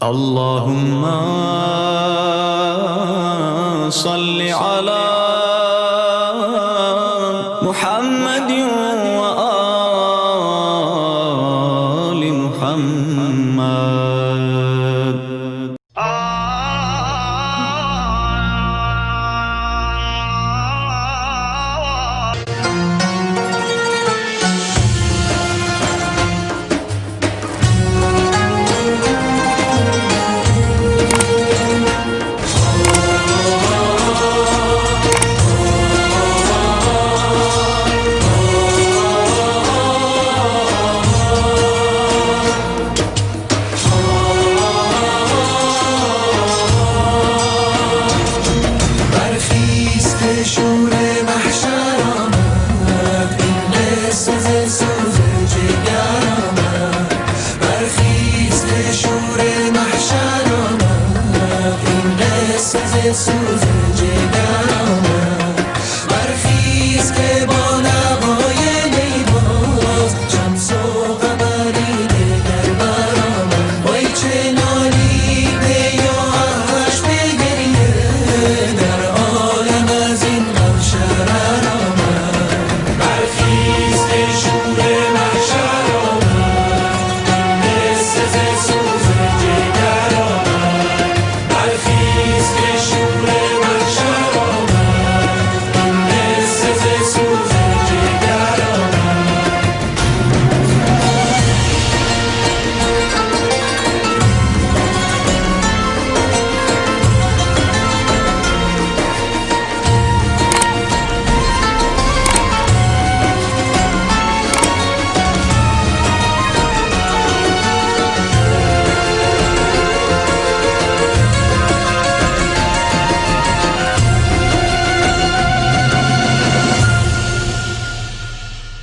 اللهم صل على محمد وآل محمد.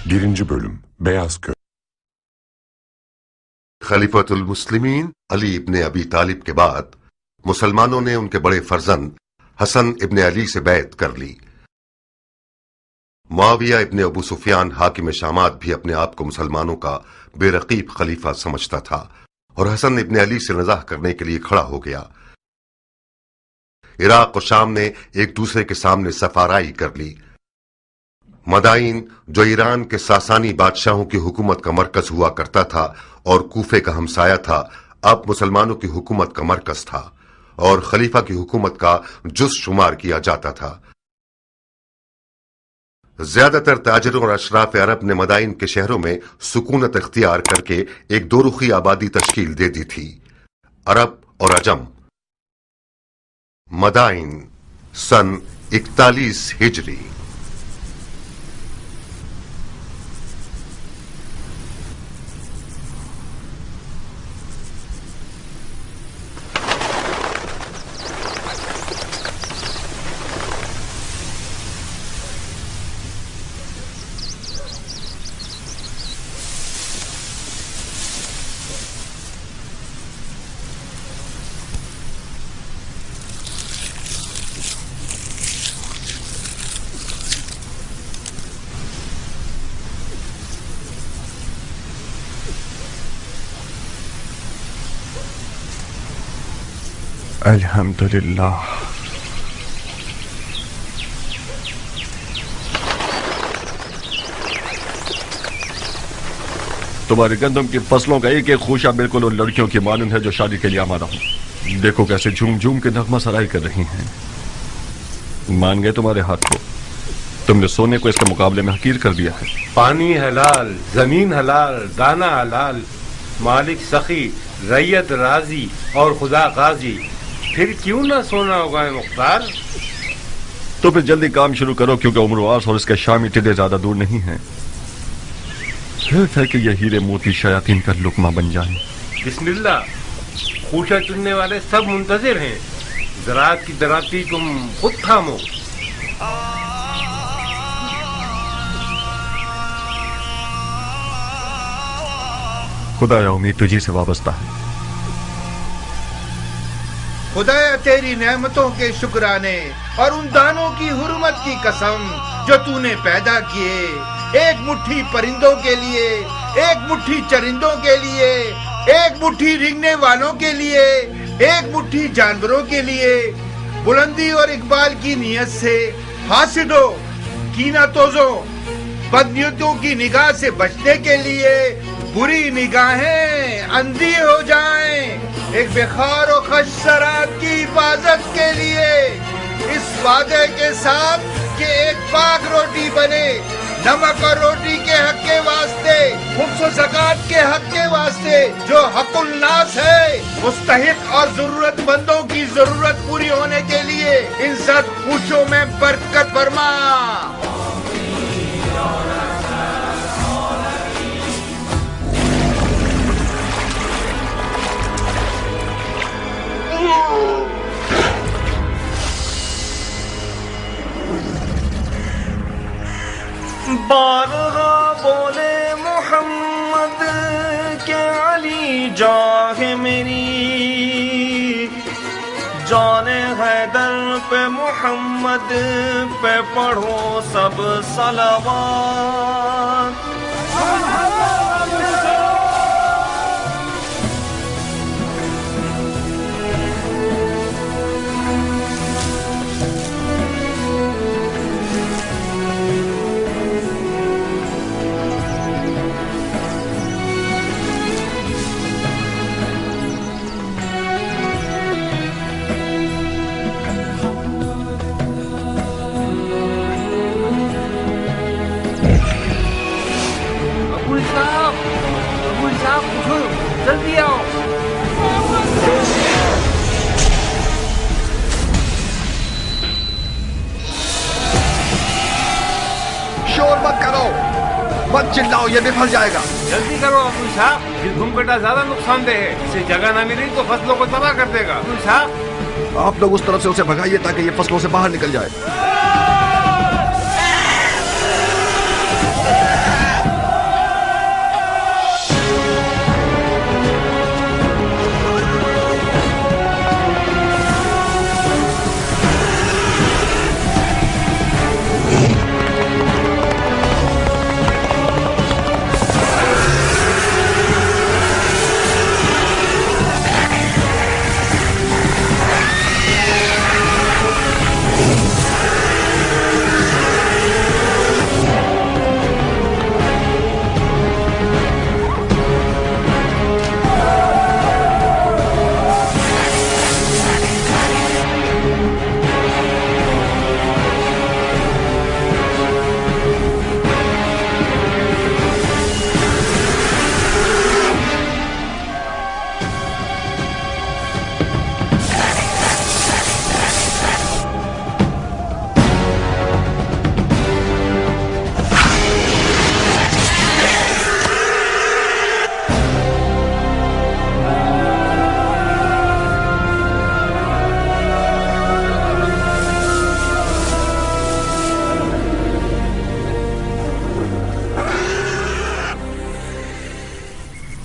Birinci Bölüm Beyaz Köy. खलीफतुल मुस्लिमीन अली इब्ने अबी तालिब के बाद मुसलमानों ने उनके बड़े फर्जंद हसन इब्ने अली से बैत कर ली। मुआविया इब्ने अबू सुफियान हाकिम शामात भी अपने आप को मुसलमानों का बेरकीब खलीफा समझता था और हसन इब्ने अली से नज़ाह करने के लिए खड़ा हो गया। इराक और शाम ने एक दूसरे के सामने सफाराई कर ली। मदाइन, जो ईरान के सासानी बादशाहों की हुकूमत का मरकज हुआ करता था और कूफे का हमसाया था, अब मुसलमानों की हुकूमत का मरकज था और खलीफा की हुकूमत का जुज़ शुमार किया जाता था। ज्यादातर ताजिरों और अशराफ अरब ने मदाइन के शहरों में सुकूनत इख्तियार करके एक दोरुखी आबादी तश्कील दे दी थी, अरब और अजम। मदाइन सन 41 हिजरी। अल्हम्दुलिल्लाह। तुम्हारे गंदम की फसलों का एक एक खूशा बिल्कुल उन लड़कियों की मानून है जो शादी के लिए आमादा हूं। देखो कैसे झूम झूम के नगमा सराई कर रही हैं। मान गए तुम्हारे हाथ को? तुमने सोने को इसके मुकाबले में हकीर कर दिया है। पानी हलाल, जमीन हलाल, दाना हलाल, मालिक सखी, रैयत राजी और खुदा गाजी, फिर क्यों ना सोना होगा मुख्तार? तो फिर जल्दी काम शुरू करो, क्योंकि उम्रवास और इसके शामी टिड्डे ज्यादा दूर नहीं हैं। सिर्फ है कि ये हीरे मोती शयातीन का लुकमा बन जाए। बिस्मिल्लाह, खूशा चुनने वाले सब मुंतजिर हैं। ज़राअत की दराती तुम खुद थामो। खुदाया उम्मीद तुझी से वाबस्ता है। खुदाया तेरी नेमतों के शुक्राने और उन दानों की हुर्मत की कसम जो तूने पैदा किए, एक मुट्ठी परिंदों के लिए, एक मुट्ठी चरिंदों के लिए एक मुट्ठी रिंगने वालों के लिए, एक मुट्ठी जानवरों के लिए, बुलंदी और इकबाल की नीयत से हासिदों, कीना तोजों, बदनियतों की निगाह से बचने के लिए बुरी निगाहें अंधी हो जाएं। एक बेखार और खश सराब की हिफाजत के लिए इस वादे के साथ कि एक पाक रोटी बने, नमक और रोटी के हक के वास्ते, खुम्स और ज़कात के हक के वास्ते, जो हकुल नास है, मुस्तहिक और जरूरतमंदों की जरूरत पूरी होने के लिए इज्जत खुशियों में बरकत फरमा। बारगा बोले मोहम्मद के अली जाह मेरी, जाने हैदर पे मोहम्मद पे पढ़ो सब सलावात। जल्दी आओ। शोर मत करो, मत चिल्लाओ, ये बिफल जाएगा। जल्दी करो अबुल साहब, ये घुमकटा ज्यादा नुकसानदेह है, इसे जगह ना मिली तो फसलों को तबाह कर देगा। अबुल साहब, आप लोग उस तरफ से उसे भगाइए ताकि ये फसलों से बाहर निकल जाए।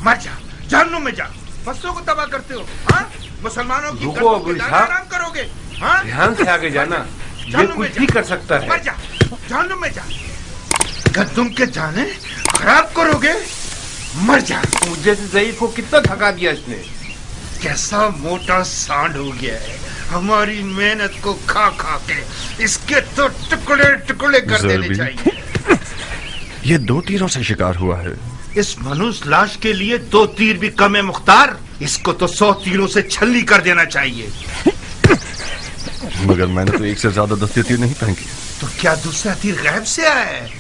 मर जा, जहन्नुम में जा, फसलों को तबाह करते हो। हाँ, मुसलमानों की रुको अबुल साहब, आराम करोगे। हाँ, ध्यान से आगे जाना, ये कुछ भी कर सकता है। मर जा, जहन्नुम में जा, गद्दुम के जाने खराब करोगे। मर जा। मुझे से ज़ईफ को कितना थका दिया इसने। कैसा मोटा सांड हो गया है, हमारी मेहनत को खा खा के इसके तो टुकड़े टुकड़े कर देने चाहिए। ये 2 तीरों से शिकार हुआ है। इस मनुष्य लाश के लिए 2 तीर भी कम है मुख्तार, इसको तो 100 तीरों से छल्ली कर देना चाहिए। मगर मैंने तो 1 से ज्यादा दस्ते तीर नहीं फेंके। तो क्या दूसरा तीर गैब से आया है?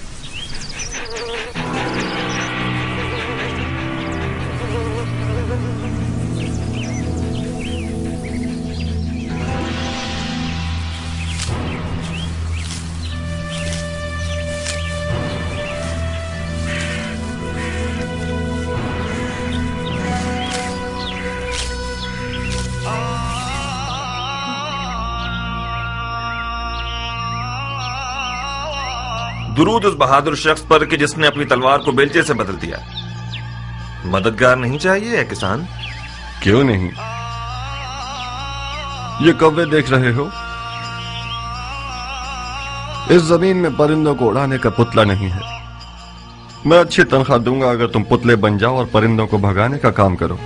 दुरूद उस बहादुर शख्स पर कि जिसने अपनी तलवार को बेलचे से बदल दिया। मददगार नहीं चाहिए है किसान? क्यों नहीं? ये कौवे देख रहे हो? इस जमीन में परिंदों को उड़ाने का पुतला नहीं है। मैं अच्छी तनख्वाह दूंगा अगर तुम पुतले बन जाओ और परिंदों को भगाने का काम करो।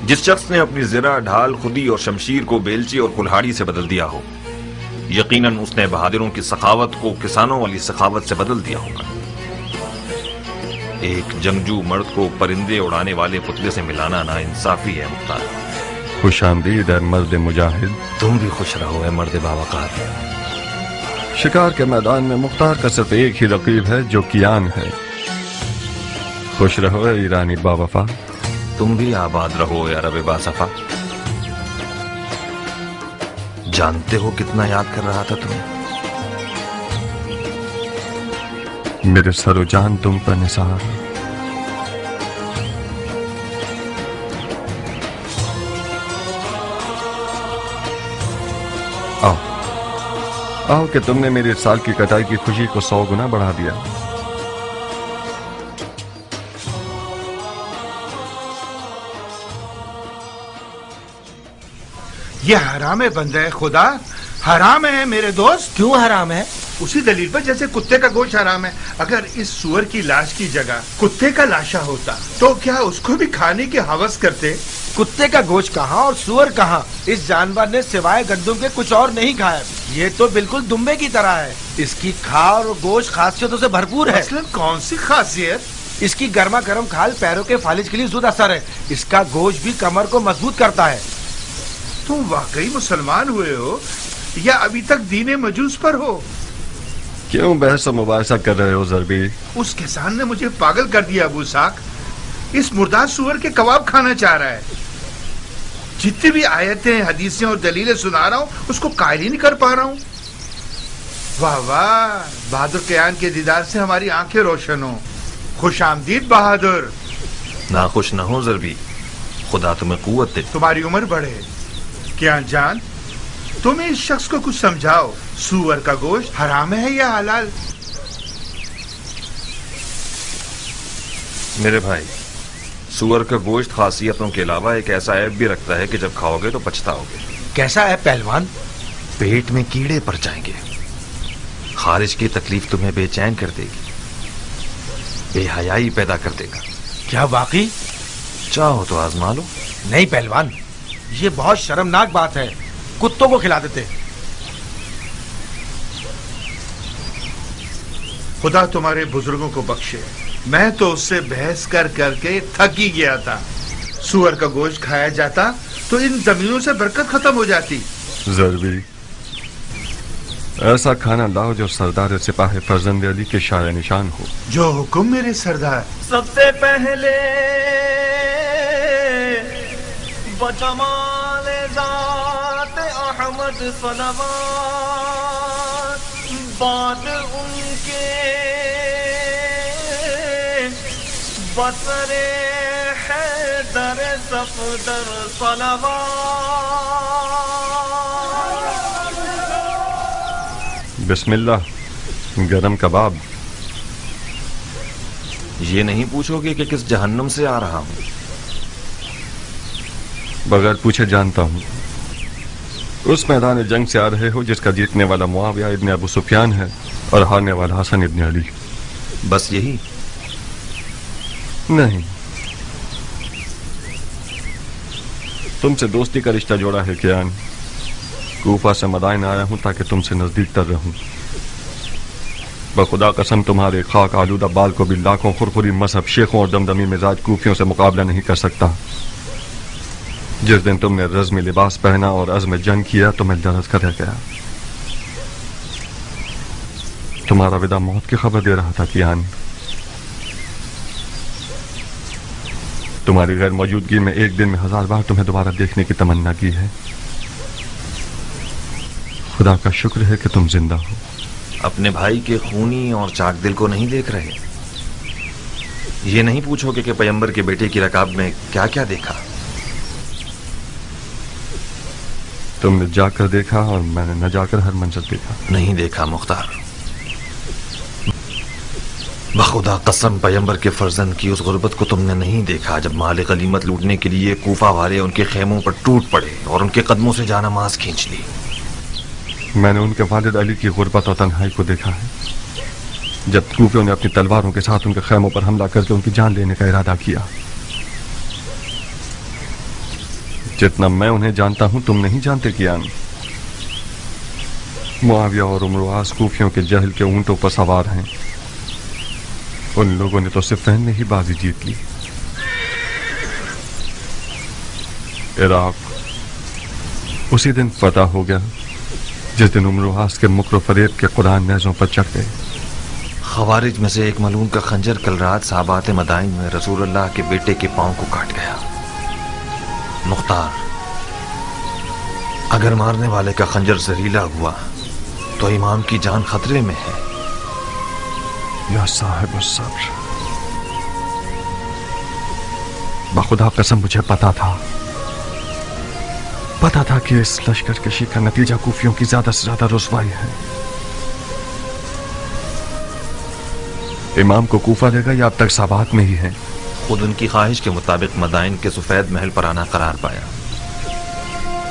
जिस शख्स ने अपनी ज़रा, ढाल, खुदी और शमशीर को बेलची और कुल्हाड़ी से बदल दिया हो, यकीनन उसने बहादुरों की सखावत को किसानों वाली सखावत से बदल दिया होगा। एक जंगजू मर्द को परिंदे उड़ाने वाले पुतले से मिलाना नाइंसाफी है मुख्तार। खुश आमदीद है मर्द मुजाहिद। तुम भी खुश रहो है मर्द बावकार। शिकार के मैदान में मुख्तार का सिर्फ एक ही रकीब है जो कियान है। खुश रहो है ईरानी बावफा। तुम भी आबाद रहो है अरब बासफा। जानते हो कितना याद कर रहा था तुम्हें? मेरे सरो जान तुम पर निसार। आओ आओ कि तुमने मेरे इस साल की कटाई की खुशी को 100 गुना बढ़ा दिया। ये हराम है बंदे खुदा, हराम है मेरे दोस्त। क्यों हराम है? उसी दलील पर जैसे कुत्ते का गोश्त हराम है। अगर इस सुअर की लाश की जगह कुत्ते का लाशा होता तो क्या उसको भी खाने की हवस करते? कुत्ते का गोश्त कहाँ और सुअर कहाँ? इस जानवर ने सिवाय गंदम के कुछ और नहीं खाया। ये तो बिल्कुल दुम्बे की तरह है। इसकी खाल और गोश्त खासियतों से भरपूर है। मसलन कौन सी खासियत? इसकी गर्मा गर्म खाल पैरों के फालिज के लिए जुद असर है। इसका गोश्त भी कमर को मजबूत करता है। तुम वाकई मुसलमान हुए हो या अभी तक दीने मजूस पर हो? क्यों बहस और मुबाहिसा कर रहे हो ज़रबी? उस किसान ने मुझे पागल कर दिया अबू साक। इस मुर्दार सुअर के कबाब खाना चाह रहा है। जितनी भी आयतें, हदीसें और दलीलें सुना रहा हूँ उसको कायल ही नहीं कर पा रहा हूँ। वाह वाह, बहादुर कियान के दीदार से हमारी आंखें रोशन हो। खुश आमदीद बहादुर। नाखुश न हो ज़रबी, खुदा तुम्हें कुव्वत दे। तुम्हारी उम्र बढ़े। कियान जान, तुम इस शख्स को कुछ समझाओ। सूअर का गोश्त हराम है या हलाल? मेरे भाई, सूअर का गोश्त खासियतों के अलावा एक ऐसा ऐब भी रखता है कि जब खाओगे तो पछताओगे। कैसा है पहलवान? पेट में कीड़े पड़ जाएंगे। खारिज की तकलीफ तुम्हें बेचैन कर देगी, बेहयाई पैदा कर देगा। क्या वाकई? चाहो तो आजमा लो। नहीं पहलवान, ये बहुत शर्मनाक बात है। कुत्तों को खिला देते। खुदा तुम्हारे बुजुर्गों को बख्शे। मैं तो उससे बहस कर करके थक ही गया था। सूअर का गोश्त खाया जाता तो इन जमीनों से बरकत खत्म हो जाती। ज़रबी, ऐसा खाना लाओ जो सरदार सिपाही फर्जंद अली के शाय निशान हो। जो हुक्म मेरे सरदार। सबसे पहले बजमाल ज़ात अहमद सलवात, बाद उनके बसरे हैदर सफदर सलवात। बिस्मिल्लाह, गरम कबाब। ये नहीं पूछोगे कि किस जहन्नुम से आ रहा हूं? बगैर पूछे जानता हूँ। उस मैदान जंग से आ रहे हो जिसका जीतने वाला मुआविया इब्न अबू सुफियान है और हारने वाला हसन इब्न अली। बस यही? नहीं, तुमसे दोस्ती का रिश्ता जोड़ा है कियान। कूफा से मदाइन आया हूं ताकि तुमसे नजदीक तर रहूं। बखुदा कसम तुम्हारे खाक आलूदा बाल को भी लाखों खुरखुरी मजहब शेखों और दमदमी मिजाज कूफियों से मुकाबला नहीं कर सकता। जिस दिन तुमने रज़्म लिबास पहना और अज़्म जंग किया तो मैं दरज कर रह गया। तुम्हारा विदा मौत की खबर दे रहा था कियान। तुम्हारी गैर मौजूदगी में एक दिन में 1000 बार तुम्हें दोबारा देखने की तमन्ना की है। खुदा का शुक्र है कि तुम जिंदा हो। अपने भाई के खूनी और चाक दिल को नहीं देख रहे? ये नहीं पूछोगे कि पैगंबर के बेटे की रकाब में क्या क्या देखा? तुमने जाकर देखा और मैंने न जाकर हर मंजर देखा। नहीं देखा मुख्तार। बखुदा कसम पैगंबर के फर्जंद की उस गुर्बत को तुमने नहीं देखा जब माल गनीमत लूटने के लिए कूफा वाले उनके खेमों पर टूट पड़े और उनके कदमों से जानामाज खींच ली। मैंने उनके वालिद अली की गुर्बत और तन्हाई को देखा है। जब कूफियों ने अपनी तलवारों के साथ उनके खैमों पर हमला करके उनकी जान लेने का इरादा किया। जितना मैं उन्हें जानता हूं तुम नहीं जानते कियान। मुआविया और उमर कूफियों के जहल के ऊंटों पर सवार हैं। उन लोगों ने तो सिफ़ैन में ही बाजी जीत ली। इराक उसी दिन फतह हो गया जिस दिन उमर के मुकर फरेब के कुरान नेज़ों पर चढ़ गए। खवारिज में से एक मलून का खंजर कल रात साहबात मदाइन में रसूलुल्लाह के बेटे के पांव को काट गया। मुख्तार, अगर मारने वाले का खंजर जहरीला हुआ तो इमाम की जान खतरे में है। या साहिब सब्र, बखुदा कसम मुझे पता था कि इस लश्कर कशी का नतीजा कूफियों की ज्यादा से ज्यादा रुसवाई है। इमाम को कूफा देगा या अब तक साबात में ही है? खुद उनकी ख्वाहिश के मुताबिक मदाइन के सफेद महल पर आना करार पाया।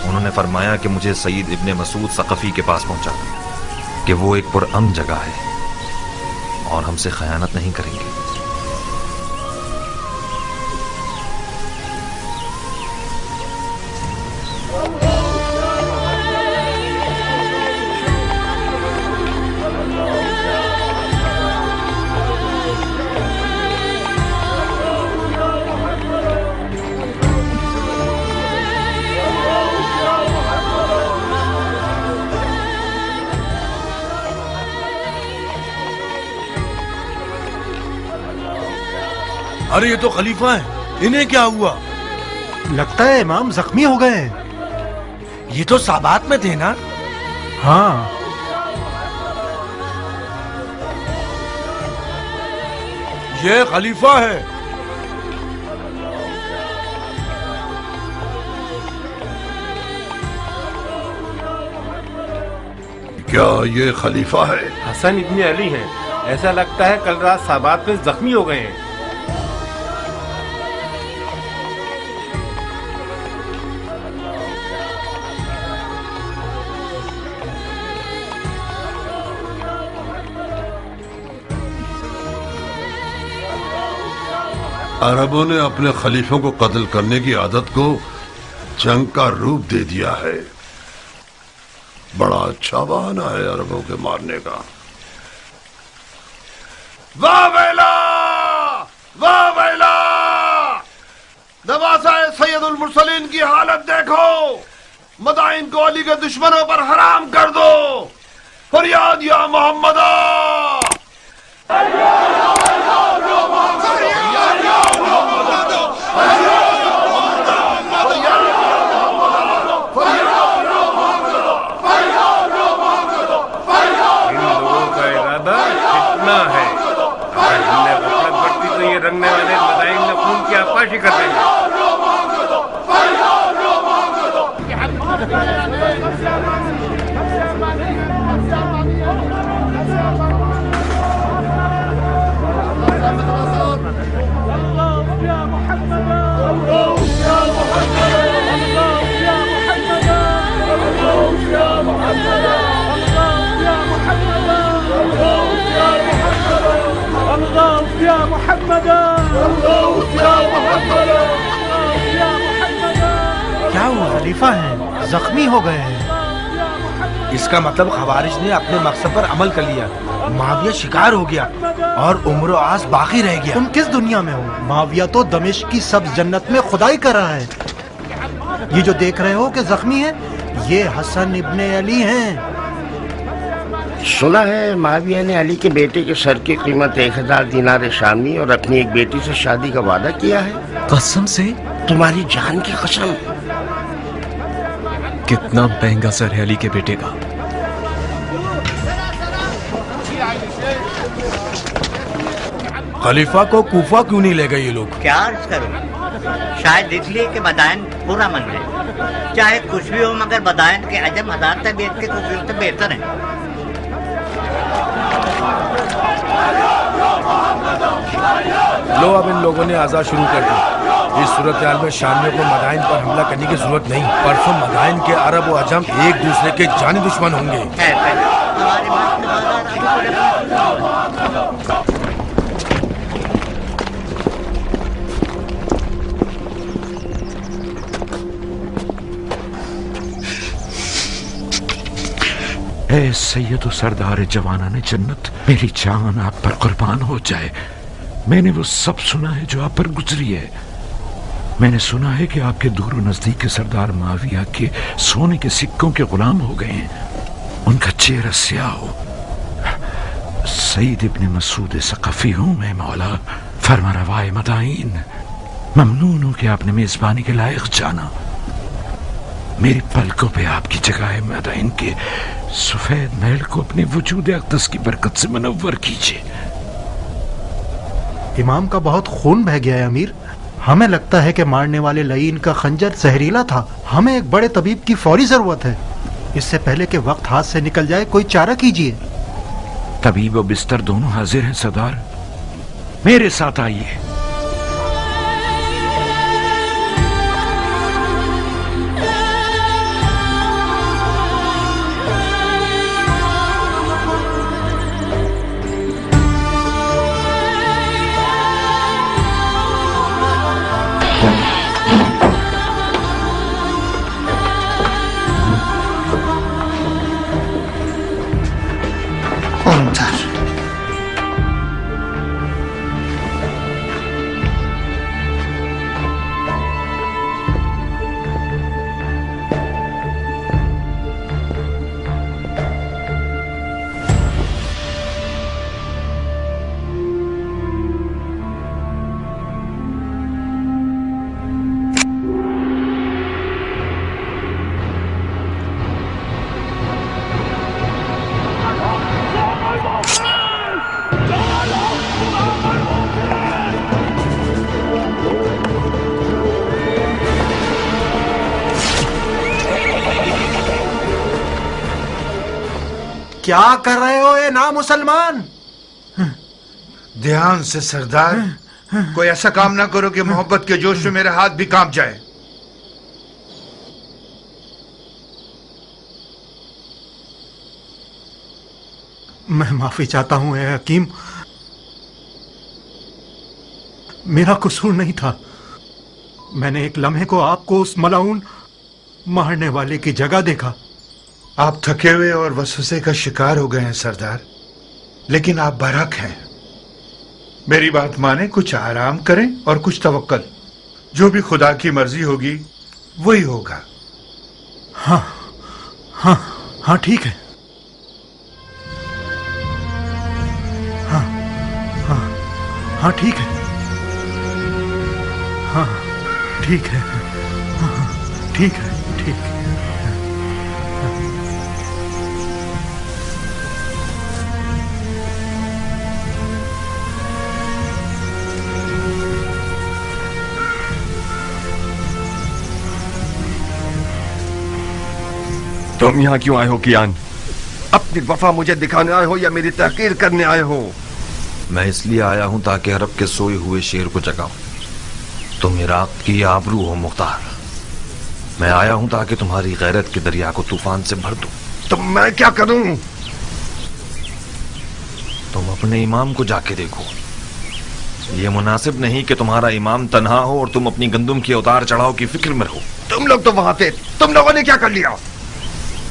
उन्होंने फरमाया कि मुझे सईद इब्ने मसूद सकफी के पास पहुंचा कि वो एक पुरअमन जगह है और हमसे खयानत नहीं करेंगे। अरे ये तो खलीफा है, इन्हें क्या हुआ? लगता है इमाम जख्मी हो गए हैं। ये तो साबात में थे ना? हाँ, ये खलीफा है। क्या ये खलीफा है? हसन इब्ने अली हैं। ऐसा लगता है कल रात साबात में जख्मी हो गए हैं। अरबों ने अपने खलीफों को कत्ल करने की आदत को जंग का रूप दे दिया है। बड़ा अच्छा बहाना है अरबों के मारने का। वाह बैला, वाह बैला! नवाज़ा सैयदुल मुरसलीन की हालत देखो। मदाइन को अली के दुश्मनों पर हराम कर दो। फरियाद या मोहम्मदा! रंगने वाले मदाइन ने खून की आपाशी कर देंगे। क्या वो खलीफा है, जख्मी हो गए हैं। इसका मतलब खवारिज ने अपने मकसद पर अमल कर लिया। मुआविया शिकार हो गया और उम्र आस बाकी रह गया। तुम किस दुनिया में हो? मुआविया तो दमिश्क की सब्ज जन्नत में खुदाई कर रहा है। ये जो देख रहे हो कि जख्मी है, ये हसन इब्ने अली हैं। सुना है मुआविया ने अली के बेटे के सर की कीमत 1000 दिनार शामी और अपनी एक बेटी से शादी का वादा किया है। कसम से? तुम्हारी जान की कसम। कितना महंगा सर है अली के बेटे का। खलीफा को कूफा क्यों नहीं ले गए ये लोग? क्या अर्ज करूं? शायद इसलिए कि मदाइन पूरा मन है। चाहे कुछ भी हो मगर मदाइन के अजम हजार तबीयत के कुफियों से बेहतर है। लो अब इन लोगों ने आजाद शुरू कर दी। इस सूरत हाल में शामियों को मदाइन पर हमला करने की जरूरत नहीं। परसों मदाइन के अरब और अजम एक दूसरे के जानी दुश्मन होंगे। हमारे اے سید و سردار جوانان جنت، میری جان آپ پر قربان ہو جائے۔ میں نے وہ سب سنا ہے جو آپ پر گزری ہے۔ میں نے سنا ہے کہ آپ کے دور و نزدیک کے سردار معاویہ کے سونے کے سکوں کے غلام ہو گئے ہیں، ان کا چہرہ سیاہ ہو۔ سعید ابن مسعود ثقفی ہوں میں مولا، فرما روائے مدائن، ممنون ہوں کہ آپ نے میزبانی کے لائق جانا۔ میری پلکوں پہ آپ کی جگہ ہے مدائن کے سفید محل کو اپنے وجود اقدس کی برکت سے منور کیجیے۔ امام کا بہت خون بہہ گیا ہے امیر، ہمیں لگتا ہے کہ مارنے والے لعین کا خنجر زہریلا تھا، ہمیں ایک بڑے طبیب کی فوری ضرورت ہے، اس سے پہلے کہ وقت ہاتھ سے نکل جائے کوئی چارہ کیجیے۔ طبیب و بستر دونوں حاضر ہیں سردار، میرے ساتھ آئیے۔ کیا کر رہے ہو اے نامسلمان؟ دھیان سے سردار، کوئی ایسا کام نہ کرو کہ محبت کے جوش میں میرے ہاتھ بھی کانپ جائے۔ میں معافی چاہتا ہوں اے حکیم، میرا قصور نہیں تھا، میں نے ایک لمحے کو آپ کو اس ملعون مارنے والے کی جگہ دیکھا۔ آپ تھکے ہوئے اور وسوسے کا شکار ہو گئے ہیں سردار، لیکن آپ برحق ہیں۔ میری بات مانیں، کچھ آرام کریں اور کچھ توکل، جو بھی خدا کی مرضی ہوگی وہی ہوگا۔ ہاں ہاں ہاں ٹھیک ہے، ہاں ہاں ہاں ٹھیک ہے، ہاں ٹھیک ہے، ہاں ٹھیک ہے، ٹھیک ہے۔ تم یہاں کیوں آئے ہو کیان؟ اپنی وفا مجھے دکھانے آئے ہو یا میری تحقیر کرنے آئے ہو؟ میں اس لیے آیا ہوں تاکہ عرب کے سوئے ہوئے شیر کو جگاؤں۔ تم عراق کی آبرو ہو مختار، میں آیا ہوں تاکہ تمہاری غیرت کے دریا کو طوفان سے بھر دوں۔ تو میں کیا کروں؟ تم اپنے امام کو جا کے دیکھو، یہ مناسب نہیں کہ تمہارا امام تنہا ہو اور تم اپنی گندم کی اتار چڑھاؤ کی فکر میں رہو۔ تم لوگ تو وہاں تھے، تم لوگوں نے کیا کر لیا؟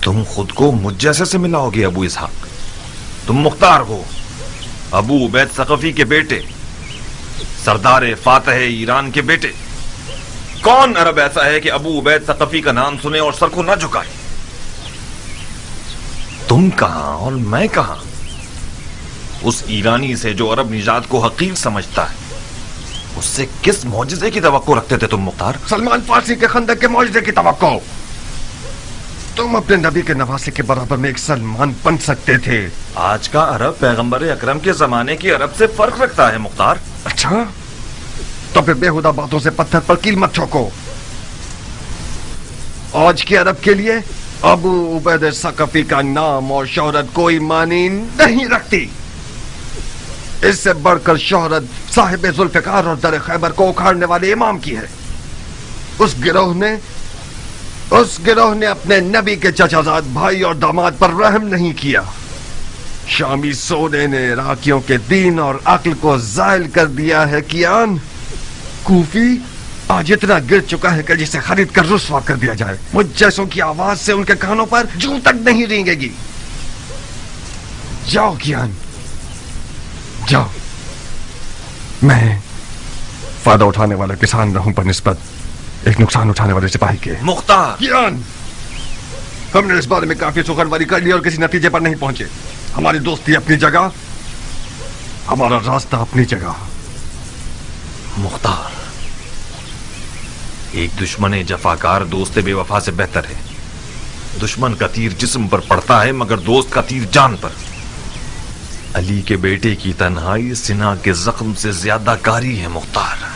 تم خود کو مجھ جیسے سے ملاؤ گے ابو اسحاق؟ تم مختار ہو، ابو عبید ثقفی کے بیٹے، سردار فاتح ایران کے بیٹے۔ کون عرب ایسا ہے کہ ابو عبید ثقفی کا نام سنے اور سر کو نہ جھکائے؟ تم کہاں اور میں کہاں؟ اس ایرانی سے جو عرب نژاد کو حقیر سمجھتا ہے، اس سے کس معجزے کی توقع رکھتے تھے تم مختار؟ سلمان فارسی کے خندق کے معجزے کی توقع؟ تم اپنے نبی کے نواسے کے برابر میں ایک سلمان بن سکتے تھے۔ آج کا عرب پیغمبر اکرم کے زمانے کے عرب سے فرق رکھتا ہے مختار۔ اچھا، تو پھر بےہودہ باتوں سے پتھر پر کیل مت ٹھوکو۔ آج کے عرب کے لیے ابو عبید ثقفی کا نام اور شہرت کوئی معنی نہیں رکھتی۔ اس سے بڑھ کر شہرت صاحب ذوالفقار اور در خیبر کو اکھاڑنے والے امام کی ہے۔ اس گروہ نے اپنے نبی کے چچا زاد بھائی اور داماد پر رحم نہیں کیا۔ शामी सोने ने इराकियों के दीन और अक्ल को ज़ाइल कर दिया है कियान। कूफी आज इतना गिर चुका है कि जिसे खरीद कर रुस्वा कर दिया जाए। मुझ जैसों की आवाज से उनके कानों पर जूं तक नहीं रेंगेगी। जाओ कियान, जाओ। मैं फायदा उठाने वाला किसान रहूं पर निस्बत एक नुकसान उठाने वाले सिपाही के। मुख्तार कियान, हमने इस बारे में काफी सुखनवारी कर ली और किसी नतीजे पर नहीं पहुंचे। हमारी दोस्ती अपनी जगह, हमारा रास्ता अपनी जगह। मुख्तार, एक दुश्मन जफाकार दोस्त बेवफा से बेहतर है। दुश्मन का तीर जिस्म पर पड़ता है मगर दोस्त का तीर जान पर। अली के बेटे की तन्हाई सिना के जख्म से ज्यादा कारी है मुख्तार।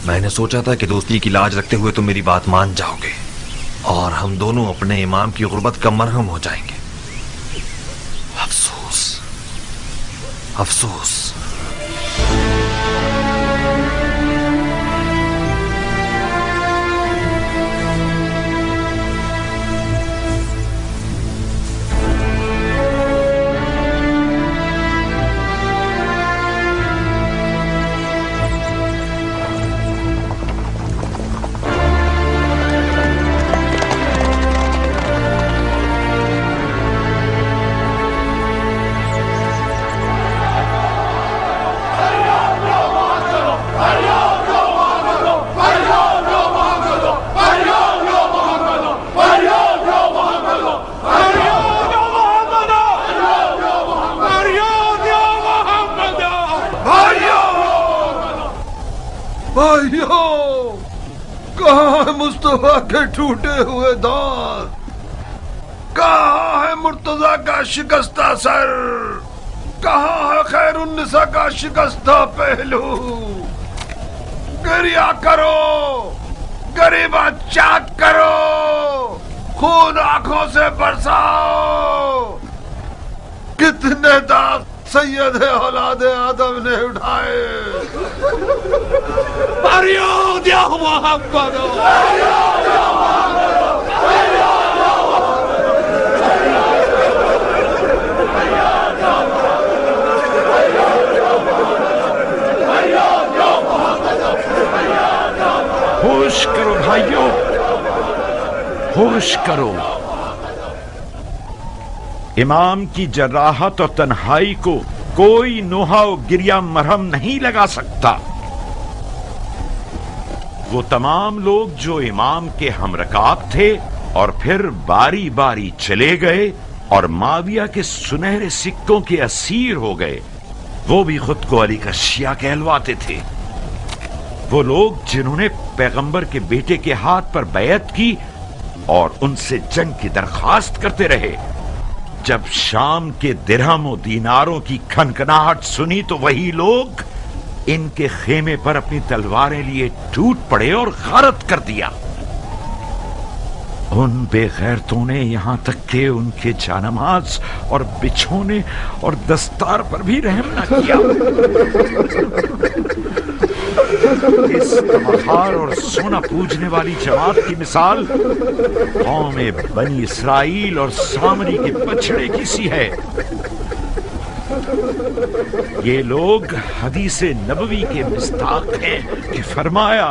मैंने सोचा था कि दोस्ती की लाज रखते हुए तुम मेरी बात मान जाओगे और हम दोनों अपने इमाम की गुर्बत का मरहम हो जाएंगे। अफसोस, अफसोस। मुस्तफा के टूटे हुए दांत? कहाँ है मुर्तजा का शिकस्ता सर? कहाँ है खैरुन्निसा का शिकस्ता पहलू? गिरिया करो, गरीबा चाक करो, खून आंखों से बरसाओ। कितने दाग सैयद औलाद आदम ने उठाए। होश करो भाइयों, होश करो। इमाम की जराहत और तन्हाई को कोई नोहा गिरिया मरहम नहीं लगा सकता। वो तमाम लोग जो इमाम के हमरकाब थे और फिर बारी बारी चले गए और माविया के सुनहरे सिक्कों के असीर हो गए, वो भी खुद को अली का शिया कहलवाते थे। वो लोग जिन्होंने पैगंबर के बेटे के हाथ पर बैत की और उनसे जंग की दरखास्त करते रहे। जब शाम के दिरहमों दीनारों की खनखनाहट सुनी तो वही लोग इनके खेमे पर अपनी तलवारें लिए टूट पड़े और गारत कर दिया। उन बेगैरतों ने यहां तक के उनके जानमाज और बिछोने और दस्तार पर भी रहम न किया। इस तमहार और सोना पूजने वाली जमात की मिसाल कौम बनी इसराइल और सामरी के बछड़े की सी है। ये लोग हदीसे नबवी के मिस्ताक हैं कि फरमाया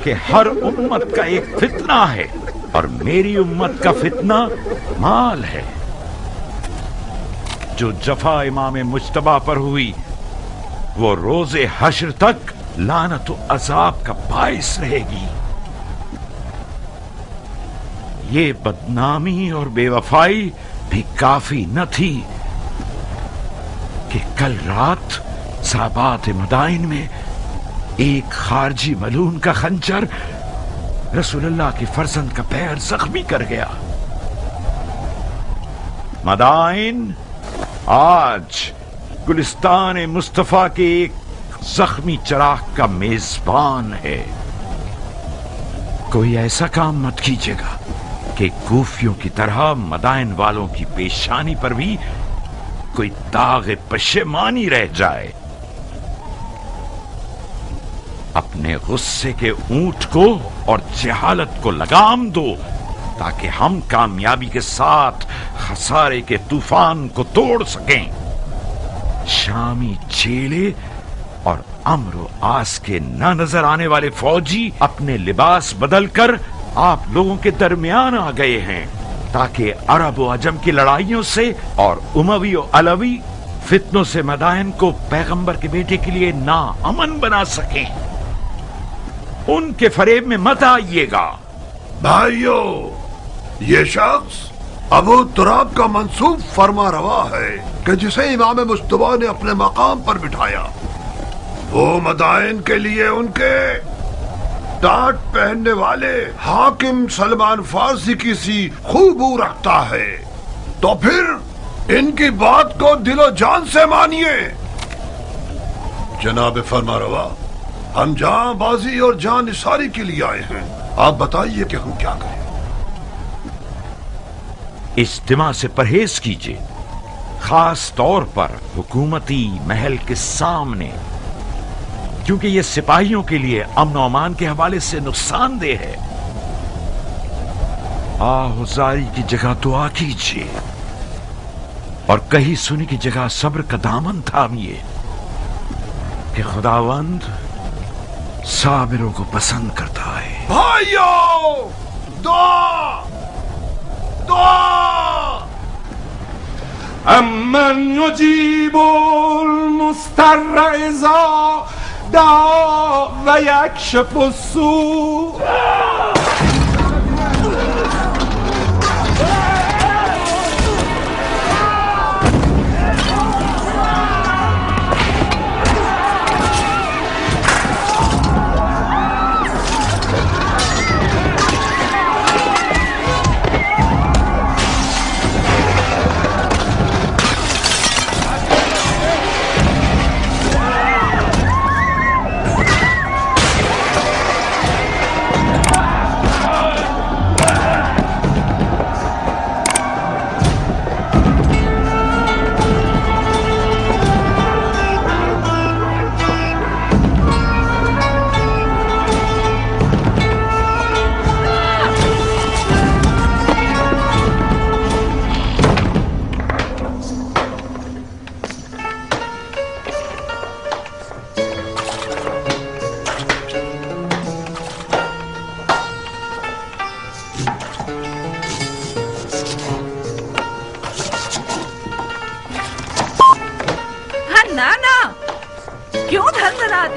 कि हर उम्मत का एक फितना है और मेरी उम्मत का फितना माल है। जो जफा इमाम मुज्तबा पर हुई वो रोजे हश्र तक लानत व अजाब का बाइस रहेगी। ये बदनामी और बेवफाई भी काफी न थी कि कल रात साबात मदाइन में एक खारजी मलून का खंजर रसूलुल्लाह की फर्जंद का पैर जख्मी कर गया। मदाइन आज गुलिस्तान मुस्तफा के एक जख्मी चराग का मेजबान है। कोई ऐसा काम मत कीजिएगा कि कूफियों की तरह मदाइन वालों की पेशानी पर भी कोई दाग पशेमानी रह जाए। अपने गुस्से के ऊंट को और जहालत को लगाम दो ताकि हम कामयाबी के साथ खसारे के तूफान को तोड़ सकें। शामी चेले और अम्र आस के ना नजर आने वाले फौजी अपने लिबास बदलकर आप लोगों के दरमियान आ गए हैं ताकि अरब व अजम की लड़ाइयों से और उमवी और अलवी फितनों से मदायन को पैगंबर के बेटे के लिए ना अमन बना सकें। उनके फरेब में मत आइएगा। भाइयों, ये शख्स अबू तुराब का मंसूब फरमा रवा है कि जिसे इमाम मुस्तफा ने अपने मकाम पर बिठाया, वो मदायन के लिए उनके टाट पहनने वाले हाकिम सलमान फारसी की सी खूबू रखता है। तो फिर इनकी बात को दिलो जान से मानिए। जनाब फरमा रवा, हम जान बाजी और जान निसारी के लिए आए हैं। आप बताइए कि हम क्या करें। इज्तिमा से परहेज कीजिए, खास तौर पर हुकूमती महल के सामने, क्योंकि ये सिपाहियों के लिए अमन और अमान के हवाले से नुकसानदेह है। आहुजारी की जगह दुआ कीजिए और कही सुनी की जगह सब्र का दामन थामिए कि खुदावंद साबिरों को पसंद करता है। भाइयों, दुआ दुआ। अमन युजीबुल मुस्तर्र इज़ा दा व यक्शिफु स्सू।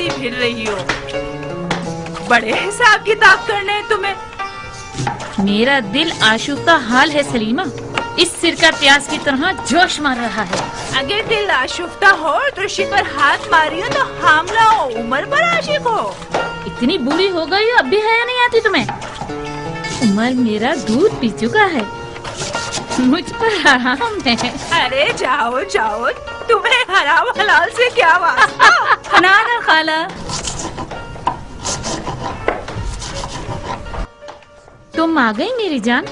फिर रही हो, बड़े हिसाब किताब करने हैं तुम्हें। मेरा दिल आशुफ्ता हाल है सलीमा, इस सिर का प्यास की तरह जोश मार रहा है। अगर दिल आशुफ्ता हो तो ऋषि पर हाथ मारियो तो हामला हो, उमर पर आशिक हो। इतनी बुरी हो गई अब भी हया नहीं आती तुम्हें? उमर मेरा दूध पी चुका है, मुझ पर हराम है। अरे जाओ जाओ, तुम्हें हराम हलाल से क्या वास्ता। ना ना खाला, तुम आ गई मेरी जान।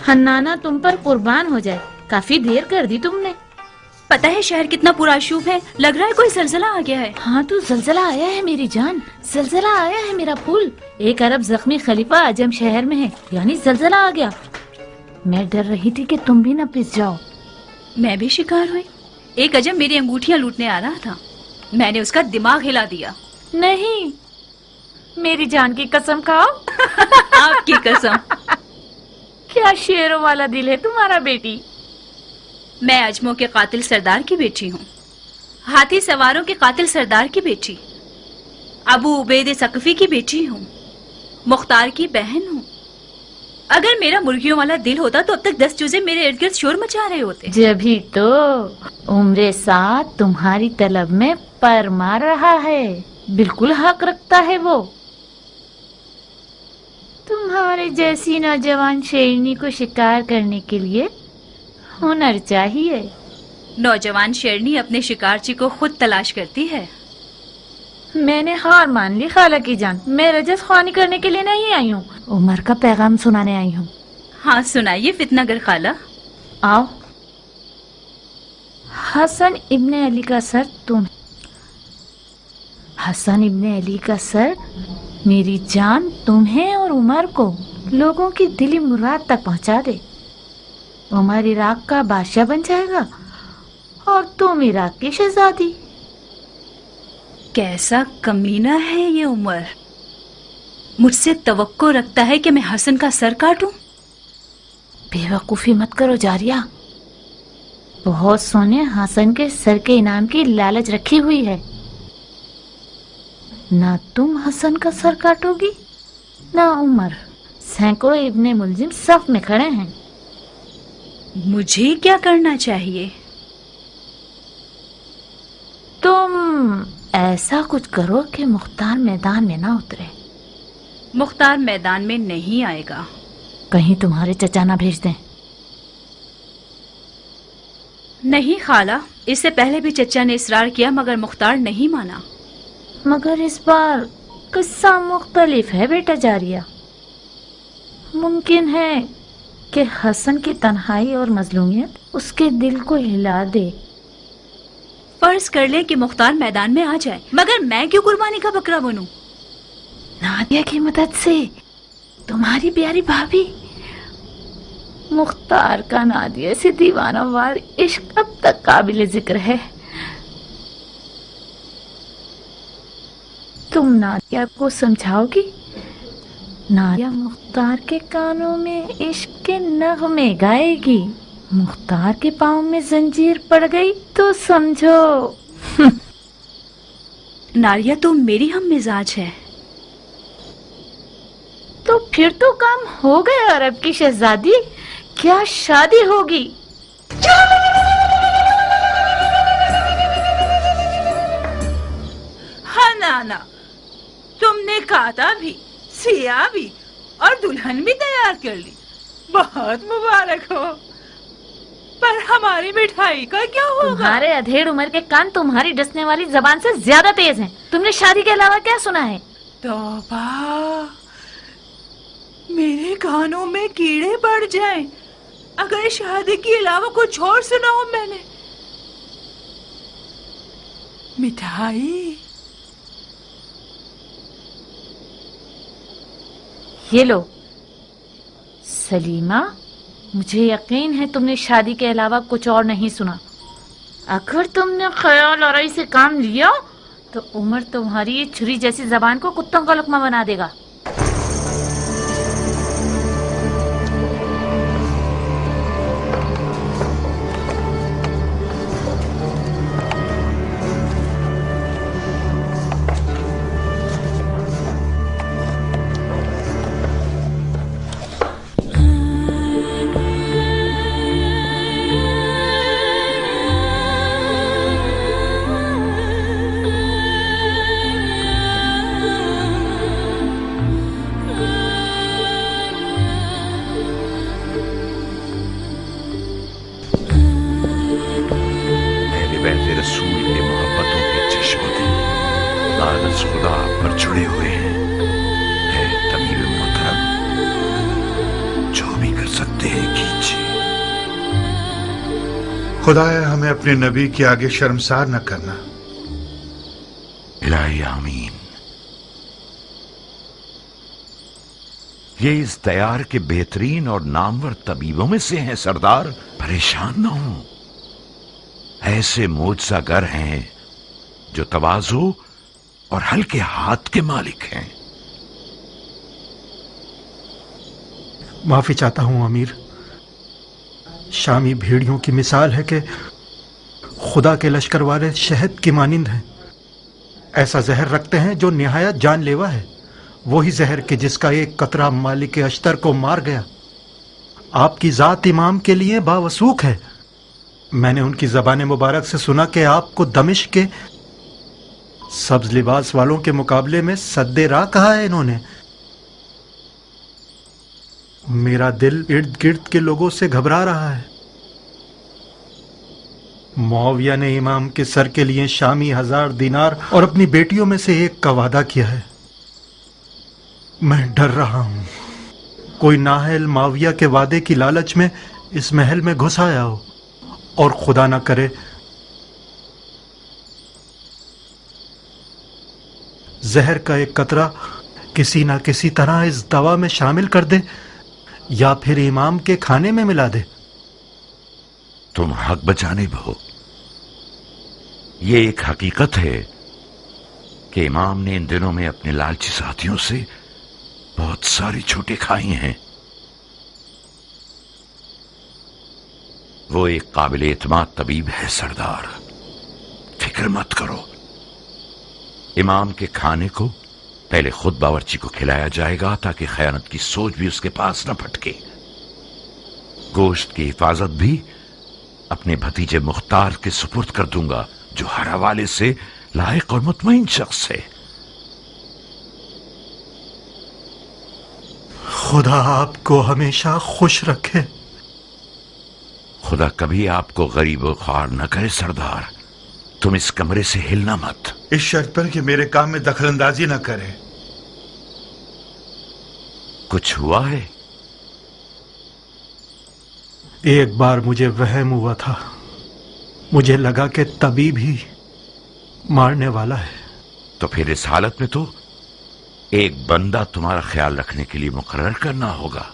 हन्नाना तुम पर कुर्बान हो जाए, काफी देर कर दी तुमने। पता है शहर कितना पुराशूब है, लग रहा है कोई जलजला आ गया है। हाँ तो जलजला आया है मेरी जान, जलजला आया है मेरा फूल। एक अरब जख्मी खलीफा अजम शहर में है, यानी जलजला आ गया। मैं डर रही थी कि तुम भी न पिस जाओ। मैं भी शिकार हुई। एक अजम मेरी अंगूठियां लूटने आ रहा था, मैंने उसका दिमाग हिला दिया। नहीं, मेरी जान की कसम खाओ। आपकी कसम। क्या शेरों वाला दिल है तुम्हारा बेटी। मैं अजमों के कातिल सरदार की बेटी हूँ, हाथी सवारों के कातिल सरदार की बेटी, अबू उबैद सकफी की बेटी हूँ, मुख्तार की बहन हूँ। अगर मेरा मुर्गियों वाला दिल होता तो अब तक 10 चूजे मेरे इर्द गिर्द शोर मचा रहे होते। जभी तो उम्रे साथ तुम्हारी तलब में पर मार रहा है, बिल्कुल हक रखता है वो। तुम्हारे जैसी नौजवान शेरनी को शिकार करने के लिए हुनर चाहिए। नौजवान शेरनी अपने शिकारची को खुद तलाश करती है। मैंने हार मान ली खाला की जान, मैं रजस ख्वानी करने के लिए नहीं आई हूँ, उमर का पैगाम सुनाने आई हूँ। हाँ सुनाइए फितनागर खाला। आओ। हसन इब्ने अली का सर तुम, हसन इब्ने अली का सर मेरी जान तुम्हें और उमर को लोगों की दिली मुराद तक पहुँचा दे। उमर इराक का बादशाह बन जाएगा और तुम इराक की शहजादी। कैसा कमीना है ये उमर, मुझसे तवक्को रखता है कि मैं हसन का सर काटूं। बेवकूफी मत करो जारिया, बहुत सोने हसन के सर के इनाम की लालच रखी हुई है। ना तुम हसन का सर काटोगी ना उमर। सैकड़ों इब्ने मुलजिम सफ में खड़े हैं। मुझे क्या करना चाहिए? तुम ऐसा कुछ करो कि मुख्तार मैदान में ना उतरे। मुख्तार मैदान में नहीं आएगा। कहीं तुम्हारे चचा ना भेज दें। नहीं खाला, इससे पहले भी चचा ने इसरार किया मगर मुख्तार नहीं माना। मगर इस बार किस्सा मुख्तलिफ है बेटा जारिया। मुमकिन है कि हसन की तन्हाई और मजलूमियत उसके दिल को हिला दे। फर्ज कर ले कि मुख्तार मैदान में आ जाए, मगर मैं क्यों कुर्बानी का बकरा बनूं? नादिया की मदद से तुम्हारी प्यारी भाभी। मुख्तार का नादिया से दीवानावार इश्क अब तक काबिल जिक्र है। तुम नादिया को समझाओगी? नादिया मुख्तार के कानों में इश्क के नगमे गाएगी। मुख्तार के पाँव में जंजीर पड़ गई तो समझो। नारिया तो मेरी हम मिजाज है। तो फिर तो काम हो गया अरब की शहजादी, क्या शादी होगी? हाँ नाना, तुमने काता भी, सिया भी और दुल्हन भी तैयार कर ली। बहुत मुबारक हो। पर हमारी मिठाई का क्या होगा? तुम्हारे अधेड़ उम्र के कान तुम्हारी डसने वाली जबान से ज्यादा तेज हैं। तुमने शादी के अलावा क्या सुना है? तौबा, मेरे कानों में कीड़े पड़ जाएं अगर शादी के अलावा कुछ और सुना हो मैंने। मिठाई ये लो। सलीमा, मुझे यकीन है तुमने शादी के अलावा कुछ और नहीं सुना। अगर तुमने ख्याल और से काम लिया तो उमर तुम्हारी ये छुरी जैसी जबान को कुत्तों का लुकमा बना देगा। खुदा पर जुड़े हुए हैं। है तबीब मोहतरम, जो भी कर सकते हैं कीजिए। खुदाया हमें अपने नबी के आगे शर्मसार न करना। इलाही आमीन। ये इस दयार के बेहतरीन और नामवर तबीबों में से हैं सरदार। परेशान न हो, ऐसे मोजज़ागर हैं जो तवाज़ु और हल्के हाथ के मालिक हैं। माफी चाहता हूं अमीर। शामी भेड़ियों की मिसाल है कि खुदा के लश्कर वाले शहद की मानिंद हैं। ऐसा जहर रखते हैं जो निहायत जानलेवा है। वही जहर के जिसका एक कतरा मालिक अश्तर को मार गया। आपकी जात इमाम के लिए बावसूख है। मैंने उनकी ज़बान मुबारक से सुना कि आपको दमिश्क के सब्ज लिबास वालों के मुकाबले में सद्दे राह कहा है इन्होंने। मेरा दिल इर्द गिर्द के लोगों से घबरा रहा है। मुआविया ने इमाम के सर के लिए शामी 1000 दिनार और अपनी बेटियों में से एक का वादा किया है। मैं डर रहा हूं कोई नाहल मुआविया के वादे की लालच में इस महल में घुस आया हो और खुदा ना करे जहर का एक कतरा किसी ना किसी तरह इस दवा में शामिल कर दे या फिर इमाम के खाने में मिला दे। तुम हक बजानिब हो। ये एक हकीकत है कि इमाम ने इन दिनों में अपने लालची साथियों से बहुत सारी छूटें खाई हैं। वो एक काबिल एतमाद तबीब है सरदार, फिक्र मत करो। इमाम के खाने को पहले खुद बावर्ची को खिलाया जाएगा ताकि खयानत की सोच भी उसके पास न फटके। गोश्त की हिफाजत भी अपने भतीजे मुख्तार के सुपुर्द कर दूंगा, जो हर हवाले से लायक और मुतमईन शख्स है। खुदा आपको हमेशा खुश रखे। खुदा कभी आपको गरीब और ख्वार न करे सरदार। तुम इस कमरे से हिलना मत। इस शर्त पर कि मेरे काम में दखलंदाजी न करे। कुछ हुआ है? एक बार मुझे वहम हुआ था, मुझे लगा कि तबीब ही मारने वाला है। तो फिर इस हालत में तो एक बंदा तुम्हारा ख्याल रखने के लिए मुकर्रर करना होगा।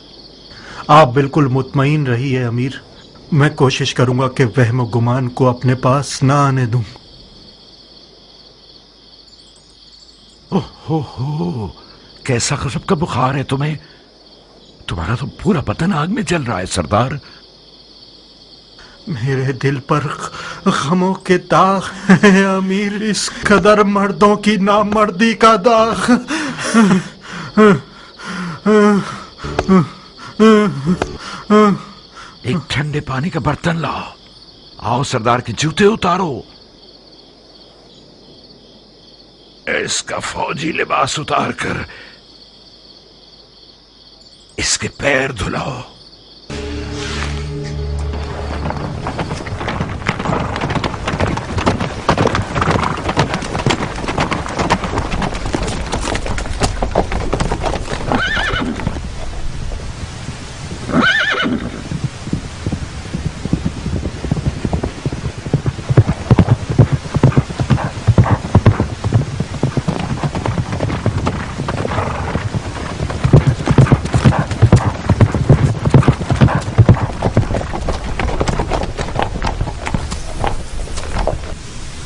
आप बिल्कुल मुतमईन रहिए अमीर, मैं कोशिश करूंगा कि वहम और गुमान को अपने पास ना आने दूं। ओहो, कैसा गजब का बुखार है तुम्हें। तुम्हारा तो पूरा बदन आग में जल रहा है सरदार। मेरे दिल पर गमों के दाग हैं अमीर, इस कदर मर्दों की नामर्दी का दाग। एक ठंडे पानी का बर्तन लाओ। आओ सरदार के जूते उतारो। इसका फौजी लिबास उतार कर इसके पैर धुलाओ।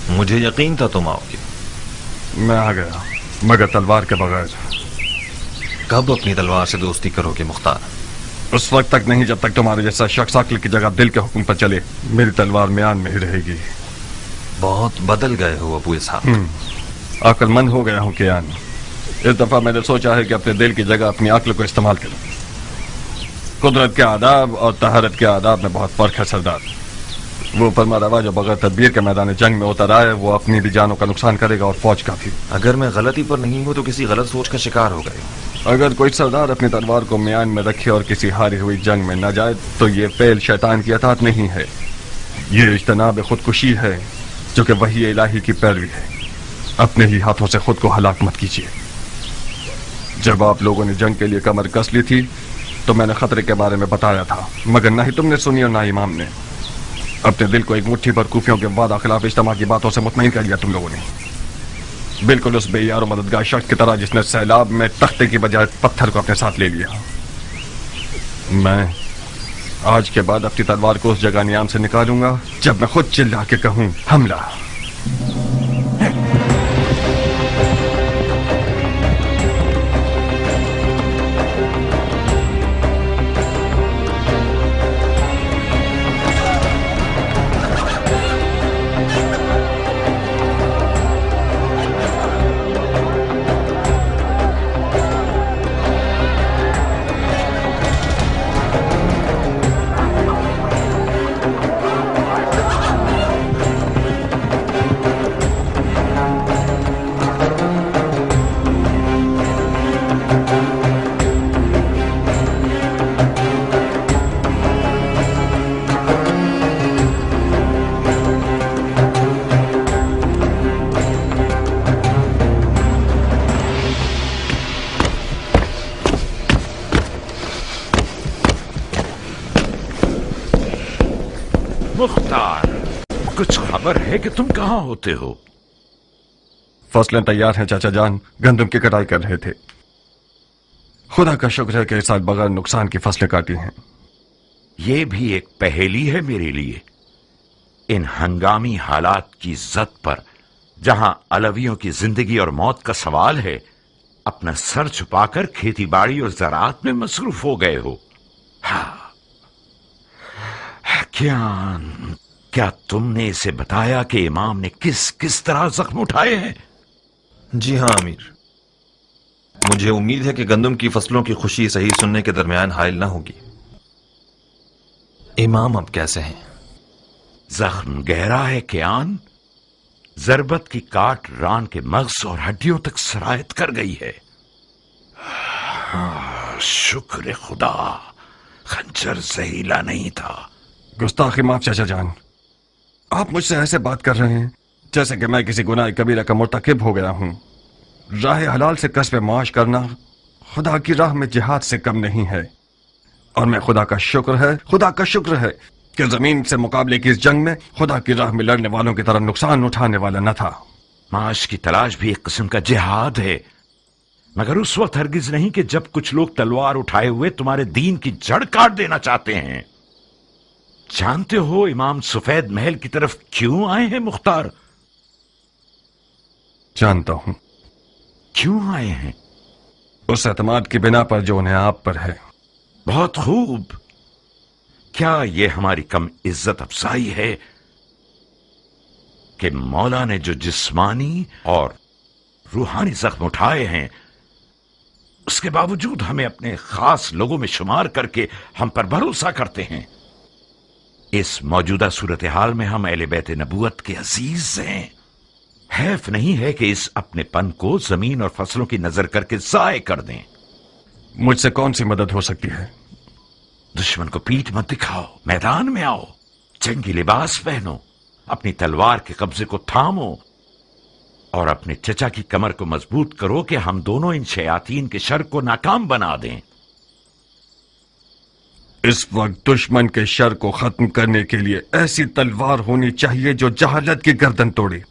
मुझे यकीन था तुम आओगे। मैं आ गया, मगर तलवार के बगैर। कब अपनी तलवार से दोस्ती करोगे मुख्तार? उस वक्त तक नहीं जब तक तुम्हारे जैसा शख्स अक्ल की जगह दिल के हुक्म पर चले। मेरी तलवार म्यान में ही रहेगी। बहुत बदल गए हो अबू इसहाक। अक्लमंद हो गया हूँ कियान। इस दफा मैंने सोचा है कि अपने दिल की जगह अपनी अक्ल को इस्तेमाल करूं। कुदरत के आदाब और तहारत के आदाब में बहुत फर्क है सरदार। वो फरमारवा जो बगैर तदबीर के मैदान जंग में उतर आए, वो अपनी भी जानों का नुकसान करेगा और फौज का भी। अगर मैं गलती पर नहीं हूं तो किसी गलत सोच का शिकार हो गए। अगर कोई सरदार अपनी तलवार को म्यान में रखे और किसी हारी हुई जंग में न जाए तो ये फेल शैतान की अतात नहीं है, ये इज्तनाब खुदकुशी है, जो कि वही इलाही की पैरवी है। अपने ही हाथों से खुद को हलाक मत कीजिए। जब आप लोगों ने जंग के लिए कमर कस ली थी तो मैंने खतरे के बारे में बताया था, मगर ना ही तुमने सुनी और ना इमाम ने। अपने दिल को एक मुट्ठी पर कूफियों के वादा खिलाफ इज्तिमा की बातों से मुतमईन कर लिया तुम लोगों ने, बिल्कुल उस बेयार और मददगार शख्स की तरह जिसने सैलाब में तख्ते की बजाय पत्थर को अपने साथ ले लिया। मैं आज के बाद अपनी तलवार को उस जगह नियाम से निकालूंगा जब मैं खुद चिल्ला के कहूं हमला। मुख्तार, कुछ खबर है कि तुम कहाँ होते हो? फसलें तैयार हैं चाचा जान, गंदम की कटाई कर रहे थे। खुदा का शुक्र है कि इस साल बगैर नुकसान की फसलें काटी हैं। ये भी एक पहेली है मेरे लिए। इन हंगामी हालात की जद पर जहां अलवियों की जिंदगी और मौत का सवाल है, अपना सर छुपाकर खेती बाड़ी और ज़राअत में मसरूफ हो गए हो। क्या तुमने इसे बताया कि इमाम ने किस किस तरह जख्म उठाए हैं? जी हाँ अमीर, मुझे उम्मीद है कि गंदम की फसलों की खुशी सही सुनने के दरमियान हायल ना होगी। इमाम अब कैसे हैं? जख्म गहरा है कियान। जरबत की काट रान के मग़ज़ और हड्डियों तक सरायत कर गई है। शुक्र खुदा, खंजर जहीला नहीं था। गुस्ताखी माफ चाचा जान, आप मुझसे ऐसे बात कर रहे हैं जैसे कि मैं किसी गुनाह कबीरा का मुर्तकिब हो गया हूं। राह हलाल से कस्ब माश करना खुदा की राह में जिहाद से कम नहीं है, और मैं खुदा का शुक्र है कि जमीन से मुकाबले की इस जंग में खुदा की राह में लड़ने वालों की तरह नुकसान उठाने वाला न था। माश की तलाश भी एक किस्म का जिहाद है, मगर उस वक्त हरगिज नहीं कि जब कुछ लोग तलवार उठाए हुए तुम्हारे दीन की जड़ काट देना चाहते हैं। जानते हो इमाम सफेद महल की तरफ क्यों आए हैं मुख्तार? जानता हूं। क्यों आए हैं? उस एतमाद की बिना पर जो उन्हें आप पर है। बहुत खूब। क्या यह हमारी कम इज्जत अफजाई है कि मौला ने जो जिस्मानी और रूहानी जख्म उठाए हैं, उसके बावजूद हमें अपने खास लोगों में शुमार करके हम पर भरोसा करते हैं? इस मौजूदा सूरत हाल में हम अहले बैत नबूवत के अजीज हैं। हैफ नहीं है कि इस अपने पन को जमीन और फसलों की नजर करके जाय कर दें। मुझसे कौन सी मदद हो सकती है? दुश्मन को पीठ मत दिखाओ, मैदान में आओ, जंगी लिबास पहनो, अपनी तलवार के कब्जे को थामो और अपने चचा की कमर को मजबूत करो कि हम दोनों इन शयातीन के शर को नाकाम बना दें। इस वक्त दुश्मन के शर को खत्म करने के लिए ऐसी तलवार होनी चाहिए जो जहालत की गर्दन तोड़े,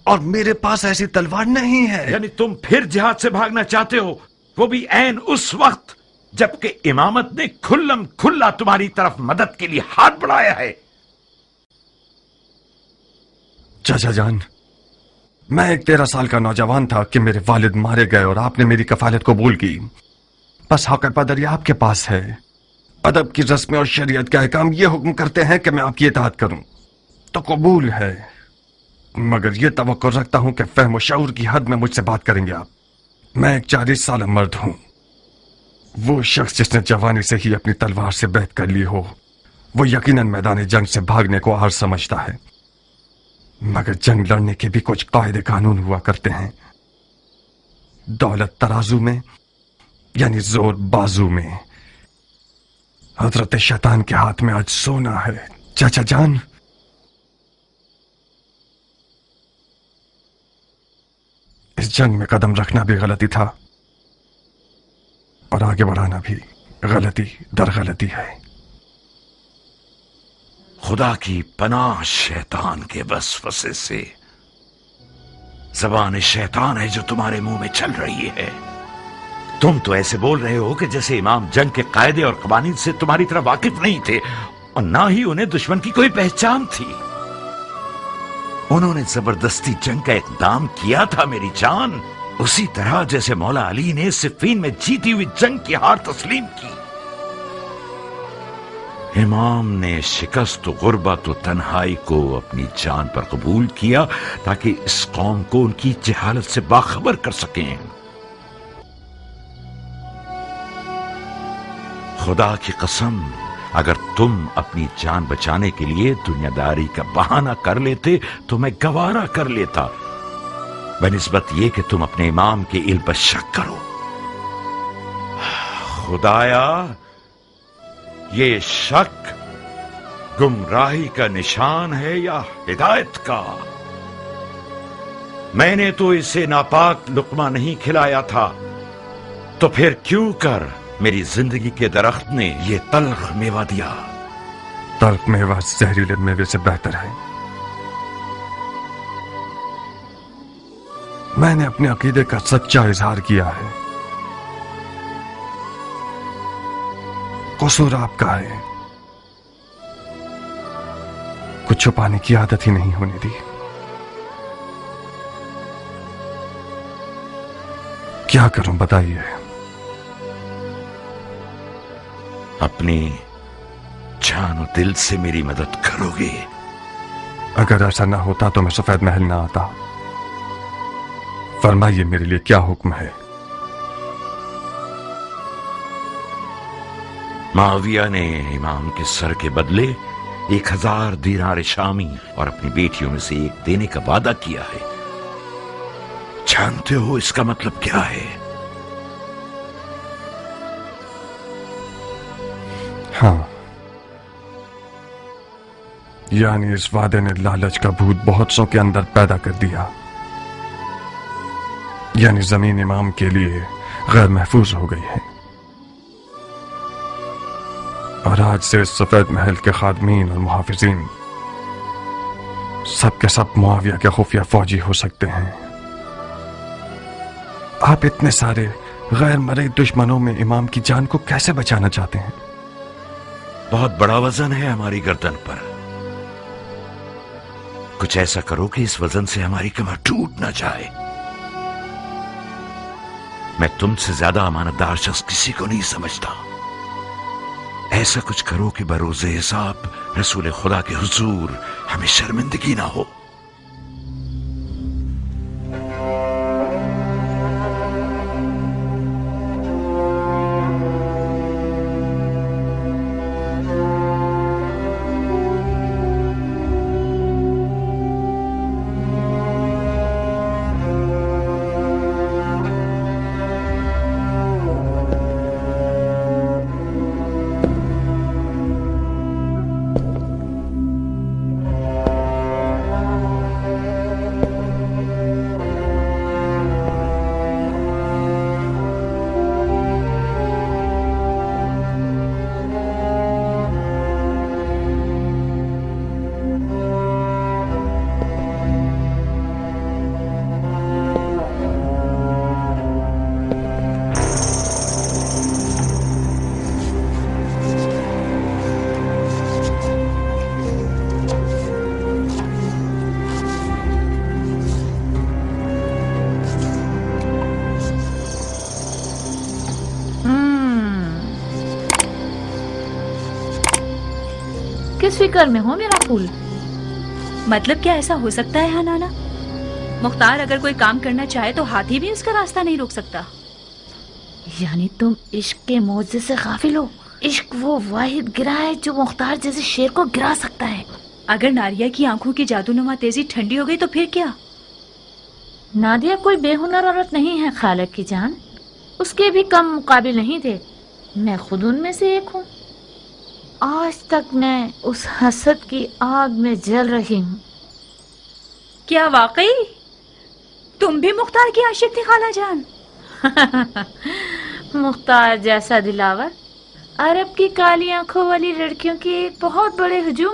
और मेरे पास ऐसी तलवार नहीं है। यानी तुम फिर जिहाद से भागना चाहते हो, वो भी ऐन उस वक्त जबकि इमामत ने खुल्लम खुल्ला तुम्हारी तरफ मदद के लिए हाथ बढ़ाया है। चाचा जान, मैं एक 13 साल का नौजवान था कि मेरे वालिद मारे गए और आपने मेरी कफालत कबूल की। बस हक पदर यह आपके पास है। अदब की रस्में और शरीयत के अहकाम ये हुक्म करते हैं कि मैं आपकी इताअत करूं, तो कबूल है, मगर यह तवक्को रखता हूं कि फहम शऊर की हद में मुझसे बात करेंगे आप। मैं एक 40 साल मर्द हूं, वो शख्स जिसने जवानी से ही अपनी तलवार से बैत कर ली हो, वो यकीनन मैदान जंग से भागने को आर समझता है, मगर जंग लड़ने के भी कुछ कायदे कानून हुआ करते हैं। दौलत तराजू में यानी जोर बाजू में। हजरत शैतान के हाथ में आज सोना है चाचा जान। इस जंग में कदम रखना भी गलती था और आगे बढ़ाना भी गलती दर गलती है। खुदा की पनाह शैतान के वसवसे से। ज़बान शैतान है जो तुम्हारे मुंह में चल रही है। तुम तो ऐसे बोल रहे हो कि जैसे इमाम जंग के कायदे और कवानीन से तुम्हारी तरह वाकिफ नहीं थे और ना ही उन्हें दुश्मन की कोई पहचान थी। उन्होंने जबरदस्ती जंग का इक़दाम किया था मेरी जान, उसी तरह जैसे मौला अली ने सिफ़ीन में जीती हुई जंग की हार तस्लीम की। इमाम ने शिकस्त गुर्बत और तन्हाई को अपनी जान पर कबूल किया ताकि इस कौम को उनकी जहालत से बाखबर कर सकें। खुदा की कसम, अगर तुम अपनी जान बचाने के लिए दुनियादारी का बहाना कर लेते तो मैं गवारा कर लेता, बनिस्बत ये कि तुम अपने इमाम के इल्म पर शक करो। खुदाया, ये शक गुमराही का निशान है या हिदायत का? मैंने तो इसे नापाक लुकमा नहीं खिलाया था, तो फिर क्यों कर मेरी जिंदगी के दरख्त ने ये तल्ख मेवा दिया? तल्ख मेवा जहरीले मेवे से बेहतर है। मैंने अपने अकीदे का सच्चा इजहार किया है। कसूर आपका है। कुछ छुपाने की आदत ही नहीं होने दी। क्या करूं बताइए। अपनी जान और दिल से मेरी मदद करोगे? अगर ऐसा ना होता तो मैं सफेद महल ना आता। फरमाइए मेरे लिए क्या हुक्म है। माविया ने इमाम के सर के बदले 1000 दीनार शामी और अपनी बेटियों में से एक देने का वादा किया है। जानते हो इसका मतलब क्या है? हाँ, यानी इस वादे ने लालच का भूत बहुत सौ के अंदर पैदा कर दिया। यानी जमीन इमाम के लिए गैर महफूज हो गई है और आज से इस सफेद महल के खादमीन और मुहाफिजीन सब के सब मुआविया के खुफिया फौजी हो सकते हैं। आप इतने सारे गैर मरे दुश्मनों में इमाम की जान को कैसे बचाना चाहते हैं? बहुत बड़ा वजन है हमारी गर्दन पर। कुछ ऐसा करो कि इस वजन से हमारी कमर टूट ना जाए। मैं तुमसे ज्यादा अमानतदार शख्स किसी को नहीं समझता। ऐसा कुछ करो कि बरोज़े हिसाब रसूल खुदा के हुजूर हमें शर्मिंदगी ना हो। किस फिक्र में हो मेरा फूल? मतलब क्या ऐसा हो सकता है हनाना? मुख्तार अगर कोई काम करना चाहे तो हाथी भी उसका रास्ता नहीं रोक सकता। यानी तुम इश्क के मौजे से गाफिल हो। इश्क वो वाहिद गिरा है जो मुख्तार जैसे शेर को गिरा सकता है। अगर नारिया की आंखों की जादूनुमा तेजी ठंडी हो गई तो फिर क्या? नादिया कोई बेहुनर औरत नहीं है खालक की जान। उसके भी कम मुकाबिल नहीं थे। मैं खुद उनमें से एक हूँ। आज तक मैं उस हसद की आग में जल रही हूँ। क्या वाकई तुम भी मुख्तार की आशिक थी खाला जान? मुख्तार जैसा दिलावर अरब की काली आंखों वाली लड़कियों की एक बहुत बड़े hücum.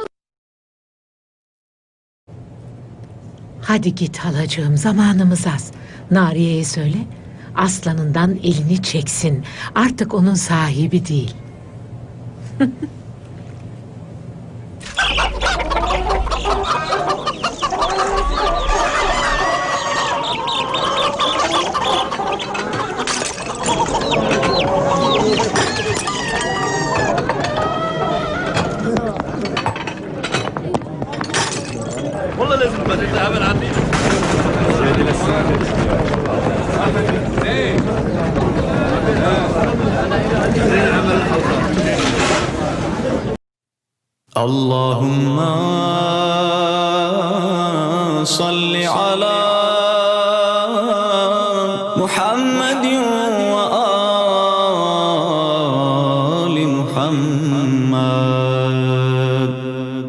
Hadi git halacığım, zamanımız az. Nariye'ye söyle, aslanından elini çeksin. Artık onun sahibi değil. والله لازم نتقابل عندي اللهم صل على محمد وآل محمد